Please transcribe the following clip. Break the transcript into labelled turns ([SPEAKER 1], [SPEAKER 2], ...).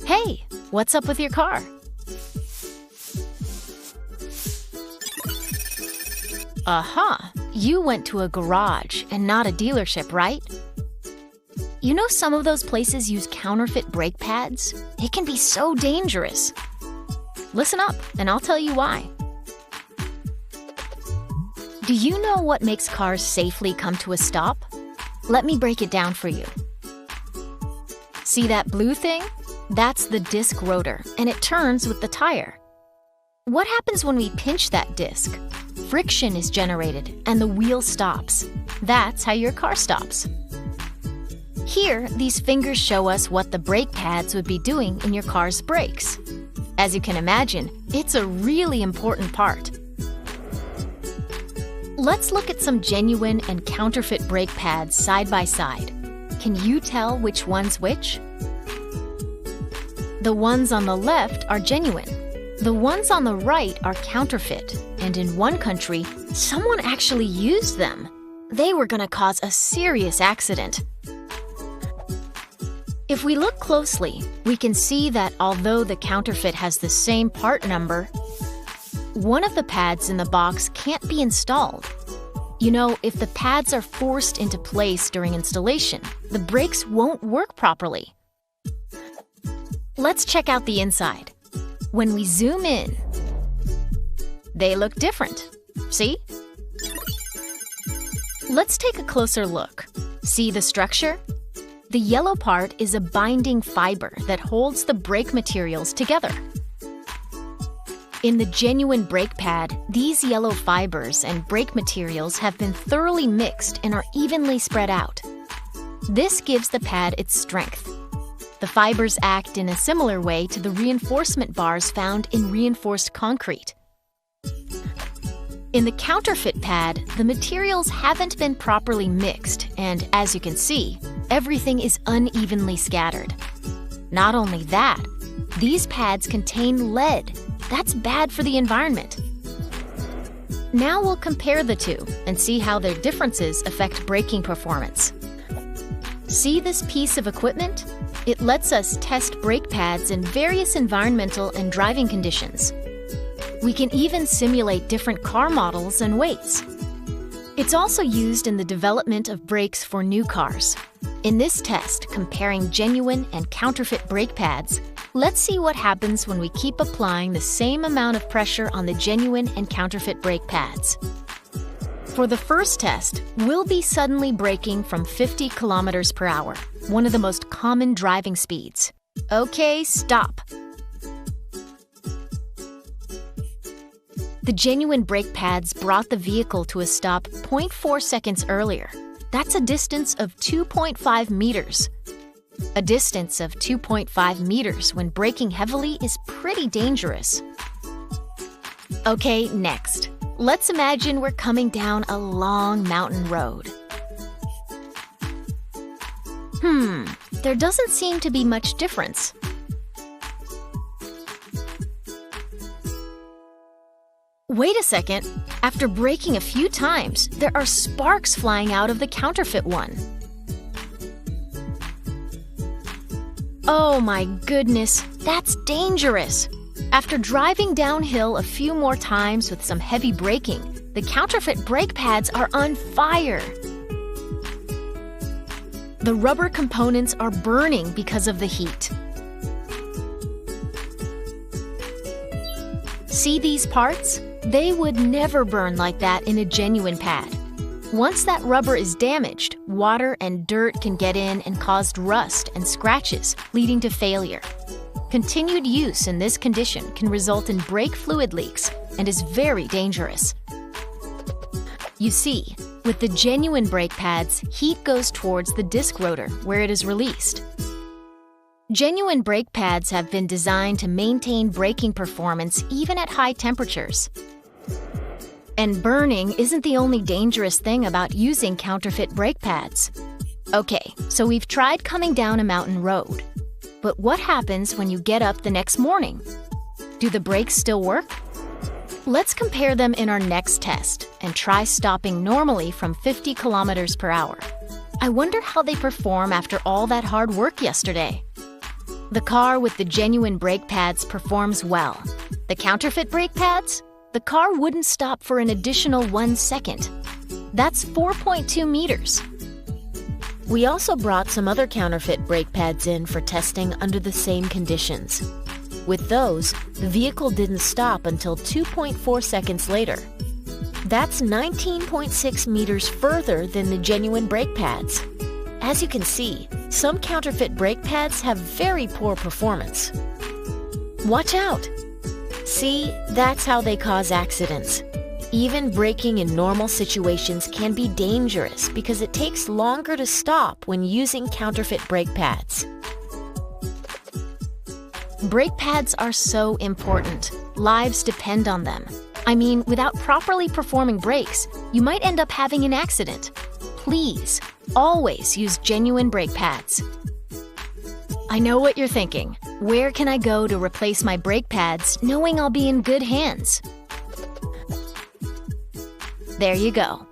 [SPEAKER 1] Hey, what's up with your car? Aha! You went to a garage and not a dealership, right? You know some of those places use counterfeit brake pads? It can be so dangerous. Listen up, and I'll tell you why. Do you know what makes cars safely come to a stop? Let me break it down for you. See that blue thing? That's the disc rotor, and it turns with the tire. What happens when we pinch that disc? Friction is generated, and the wheel stops. That's how your car stops. Here, these fingers show us what the brake pads would be doing in your car's brakes. As you can imagine, it's a really important part. Let's look at some genuine and counterfeit brake pads side by side. Can you tell which one's which? The ones on the left are genuine. The ones on the right are counterfeit, and in one country, someone actually used them. They were going to cause a serious accident. If we look closely, we can see that although the counterfeit has the same part number, one of the pads in the box can't be installed. You know, if the pads are forced into place during installation, the brakes won't work properly. Let's check out the inside. When we zoom in, they look different. See? Let's take a closer look. See the structure? The yellow part is a binding fiber that holds the brake materials together. In the genuine brake pad, these yellow fibers and brake materials have been thoroughly mixed and are evenly spread out. This gives the pad its strength. The fibers act in a similar way to the reinforcement bars found in reinforced concrete. In the counterfeit pad, the materials haven't been properly mixed, and as you can see, everything is unevenly scattered. Not only that, these pads contain lead. That's bad for the environment. Now we'll compare the two and see how their differences affect braking performance. See this piece of equipment? It lets us test brake pads in various environmental and driving conditions. We can even simulate different car models and weights. It's also used in the development of brakes for new cars. In this test, comparing genuine and counterfeit brake pads, let's see what happens when we keep applying the same amount of pressure on the genuine and counterfeit brake pads. For the first test, we'll be suddenly braking from 50 kilometers per hour, one of the most common driving speeds. Okay, stop. The genuine brake pads brought the vehicle to a stop 0.4 seconds earlier. That's a distance of 2.5 meters. A distance of 2.5 meters when braking heavily is pretty dangerous. Okay, next. Let's imagine we're coming down a long mountain road. There doesn't seem to be much difference. Wait a second. After braking a few times, there are sparks flying out of the counterfeit one. Oh my goodness, that's dangerous! After driving downhill a few more times with some heavy braking, the counterfeit brake pads are on fire. The rubber components are burning because of the heat. See these parts? They would never burn like that in a genuine pad. Once that rubber is damaged, water and dirt can get in and cause rust and scratches, leading to failure. Continued use in this condition can result in brake fluid leaks and is very dangerous. You see, with the genuine brake pads, heat goes towards the disc rotor where it is released. Genuine brake pads have been designed to maintain braking performance even at high temperatures. And burning isn't the only dangerous thing about using counterfeit brake pads. Okay, so we've tried coming down a mountain road. But what happens when you get up the next morning? Do the brakes still work? Let's compare them in our next test and try stopping normally from 50 kilometers per hour. I wonder how they perform after all that hard work yesterday. The car with the genuine brake pads performs well. The counterfeit brake pads? The car wouldn't stop for an additional 1 second. That's 4.2 meters. We also brought some other counterfeit brake pads in for testing under the same conditions. With those, the vehicle didn't stop until 2.4 seconds later. That's 19.6 meters further than the genuine brake pads. As you can see, some counterfeit brake pads have very poor performance. Watch out! See, that's how they cause accidents. Even braking in normal situations can be dangerous because it takes longer to stop when using counterfeit brake pads. Brake pads are so important. Lives depend on them. I mean, without properly performing brakes, you might end up having an accident. Please, always use genuine brake pads. I know what you're thinking. Where can I go to replace my brake pads knowing I'll be in good hands? There you go.